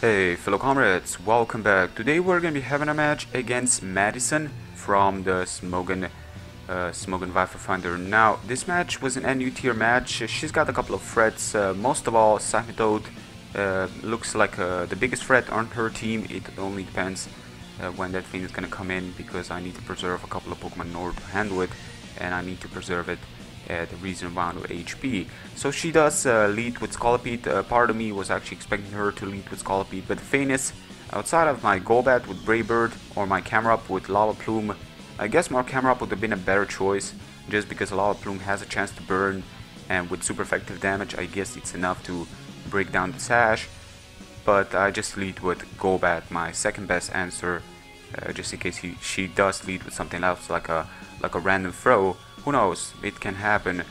Hey fellow comrades, welcome back. Today we're going to be having a match against Madison from the Smogon Wi-Fi Finder. Now this match was an NU tier match. She's got a couple of threats. Most of all, Sahimitode looks like the biggest threat on her team. It only depends when that thing is going to come in, because I need to preserve a couple of Pokemon in order to handle it, and I need to preserve it at a reasonable amount of HP. So she does lead with Scolipede. Part of me was actually expecting her to lead with Scolipede, but the thing is, outside of my Golbat with Brave Bird or my Camera Up with Lava Plume, I guess my Camera Up would have been a better choice, just because Lava Plume has a chance to burn, and with super effective damage I guess it's enough to break down the Sash. But I just lead with Golbat, my second best answer, just in case she does lead with something else like a random throw. Who knows, it can happen.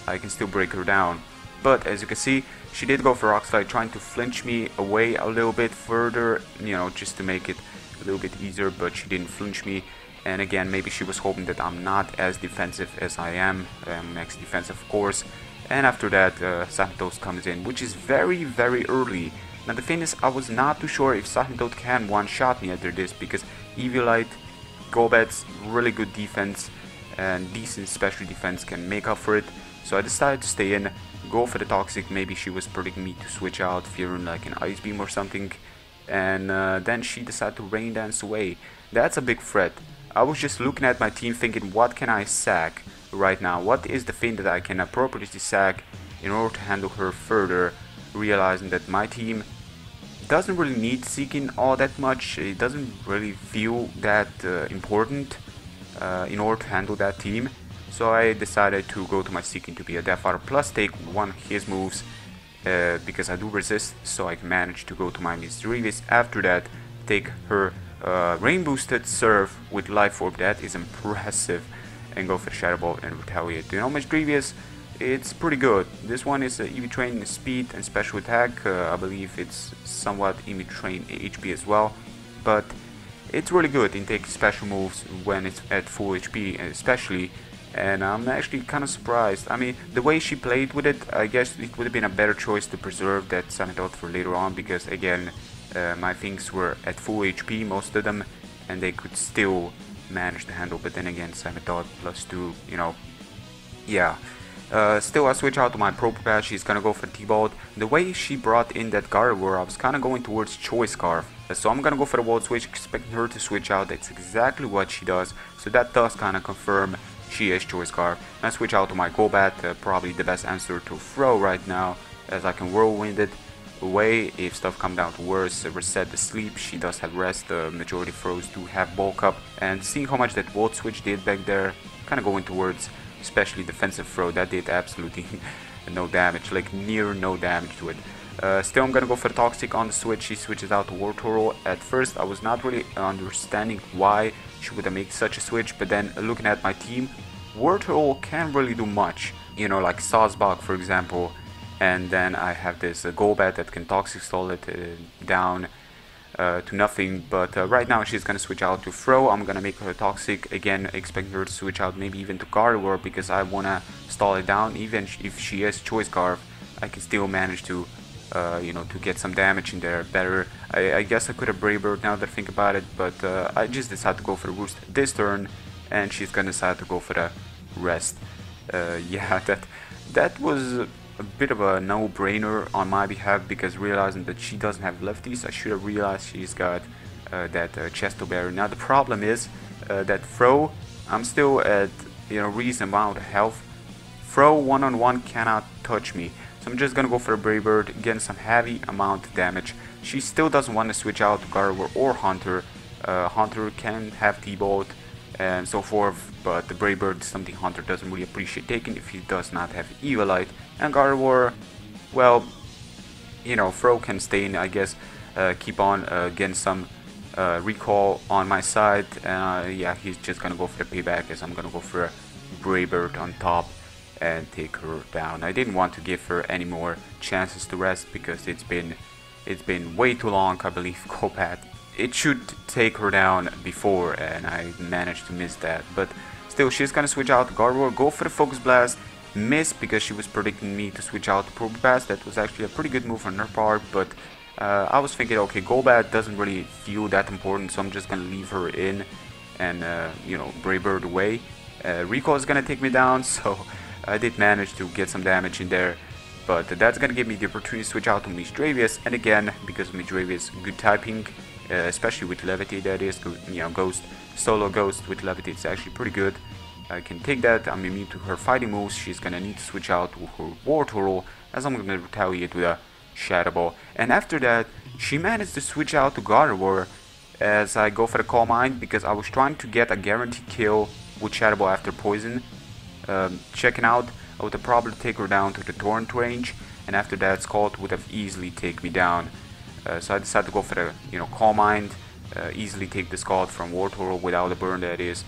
I can still break her down. But as you can see, she did go for Rock Slide, trying to flinch me away a little bit further, you know, just to make it a little bit easier, but she didn't flinch me. And again, maybe she was hoping that I'm not as defensive as I am. I'm next defensive, of course. And after that, Sahimitode comes in, which is very, very early. Now the thing is, I was not too sure if Sahimitode can one-shot me after this, because Eviolite, Golbat's really good defense and decent special defense can make up for it. So I decided to stay in, go for the Toxic. Maybe she was predicting me to switch out, fearing like an Ice Beam or something. And then she decided to Rain Dance away. That's a big threat. I was just looking at my team thinking, what can I sack right now? What is the thing that I can appropriately sack in order to handle her further? Realizing that my team doesn't really need Seeking all that much. It doesn't really feel that important in order to handle that team. So I decided to go to my Seeking to be a Death Adder, plus take one of his moves because I do resist, so I can manage to go to my Misdreavus. After that, take her Rain Boosted Surf with Life Orb. That is impressive. And go for the Shadow Ball and retaliate. You know, Misdreavus, it's pretty good. This one is EV Train speed and special attack. I believe it's somewhat EV Train HP as well, but it's really good in taking special moves when it's at full HP especially. And I'm actually kind of surprised. I mean, the way she played with it, I guess it would have been a better choice to preserve that Sahimitode for later on, because again, my things were at full HP, most of them, and they could still manage to handle. But then again, Sahimitode +2, you know, yeah. Still, I switch out to my Probopass. She's gonna go for T-Bolt. The way she brought in that Gardevoir, I was kind of going towards Choice Scarf. So I'm gonna go for the Volt Switch, expecting her to switch out. That's exactly what she does. So that does kind of confirm she is Choice Scarf. And I switch out to my Golbat, probably the best answer to throw right now, as I can Whirlwind it away if stuff come down to worse. Reset the sleep. She does have rest. The majority of throws do have bulk up. And seeing how much that Volt Switch did back there, kind of going towards especially defensive throw, that did absolutely no damage, like near no damage to it. Still, I'm gonna go for the Toxic on the switch. She switches out to Wartortle. At first I was not really understanding why she would have made such a switch, but then looking at my team, Wartortle can't really do much, you know, like Sawsbuck for example. And then I have this Golbat that can Toxic Stall it down to nothing. But right now she's gonna switch out to Throw. I'm gonna make her Toxic again, expecting her to switch out maybe even to Gardevoir, because I wanna stall it down. Even if she is Choice Scarf, I can still manage to you know, to get some damage in there better. I guess I could have Brave Bird now that I think about it, but I just decided to go for the Roost this turn, and she's gonna decide to go for the Rest. Yeah, that was a bit of a no-brainer on my behalf, because realizing that she doesn't have lefties, I should have realized she's got that Chesto Berry. Now the problem is that Throw, I'm still at, you know, reasonable amount of health. Throw one-on-one cannot touch me, so I'm just gonna go for a Brave Bird, getting some heavy amount of damage. She still doesn't want to switch out to Gardevoir or Hunter. Hunter can have T-Bolt and so forth, but the Brave Bird is something Hunter doesn't really appreciate taking if he does not have Eviolite. And Gardevoir, well, you know, Throw can stay in, I guess, keep on getting some recall on my side. Yeah, he's just gonna go for the payback, as I'm gonna go for a Brave Bird on top and take her down. I didn't want to give her any more chances to rest, because it's been way too long. I believe Golbat, it should take her down before, and I managed to miss that. But still, she's gonna switch out to Gardevoir, go for the Focus Blast, miss because she was predicting me to switch out to Probopass. That was actually a pretty good move on her part, but I was thinking, okay, Golbat doesn't really feel that important, so I'm just gonna leave her in and you know, Brave Bird away. Rico is gonna take me down, so I did manage to get some damage in there. But that's gonna give me the opportunity to switch out to Misdrevius, and again, because Misdrevius good typing, especially with Levitate, that is, you know, Ghost, Solo Ghost with Levitate is actually pretty good. I can take that. I'm immune to her fighting moves. She's gonna need to switch out to her Wartortle, as I'm gonna retaliate with a Shadow Ball. And after that, she managed to switch out to Gardevoir as I go for the Calm Mind, because I was trying to get a guaranteed kill with Shadow Ball after Poison. Checking out, I would have probably take her down to the Torrent range, and after that Scald would have easily take me down. So I decided to go for the, you know, Calm Mind, easily take the Scald from Wartortle without a burn, that is,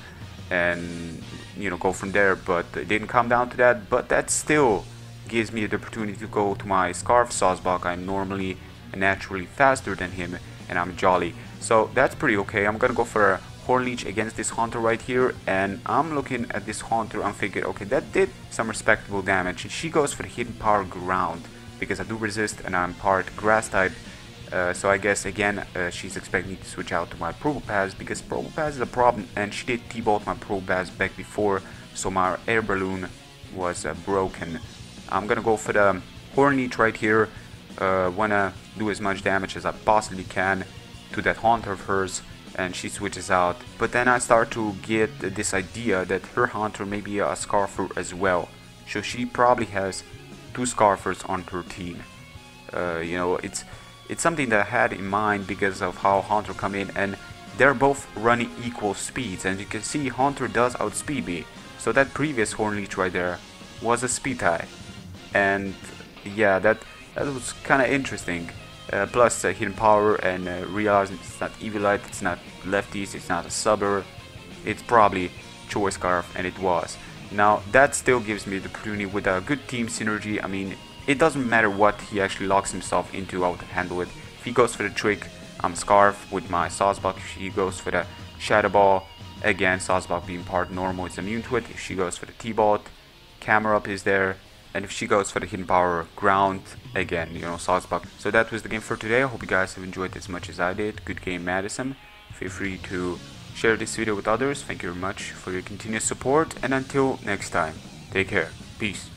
and you know, go from there. But it didn't come down to that, but that still gives me the opportunity to go to my Scarf Sawsbuck. I'm normally naturally faster than him, and I'm jolly, so that's pretty okay. I'm gonna go for a Horn Leech against this Haunter right here, and I'm looking at this Haunter. I'm thinking, okay, that did some respectable damage. She goes for the Hidden Power Ground because I do resist and I'm part Grass type. So I guess again she's expecting me to switch out to my Probopass, because Probopass is a problem, and she did T-Bolt my Probopass back before, so my Air Balloon was broken. I'm gonna go for the Horn Leech right here. Wanna do as much damage as I possibly can to that Haunter of hers, and she switches out. But then I start to get this idea that her Haunter may be a Scarfer as well, so she probably has 2 Scarfers on her team. You know, it's something that I had in mind because of how Haunter come in, and they're both running equal speeds, and you can see Haunter does outspeed me. So that previous Horn Leech right there was a speed tie, and yeah, that was kind of interesting. Plus Hidden Power, and realizing it's not Evilite, it's not Lefties, it's not a Subber, it's probably Choice Scarf, and it was. Now that still gives me the opportunity with a good team synergy. I mean, it doesn't matter what he actually locks himself into, I would handle it. If he goes for the Trick, I'm Scarf with my Sawsbuck. If he goes for the Shadow Ball, again, Sawsbuck being part normal, it's immune to it. If she goes for the T-Bolt, Camera Up is there. And if she goes for the Hidden Power Ground, again, you know, Sawsbuck. So that was the game for today. I hope you guys have enjoyed as much as I did. Good game, Madison. Feel free to share this video with others. Thank you very much for your continuous support. And until next time, take care. Peace.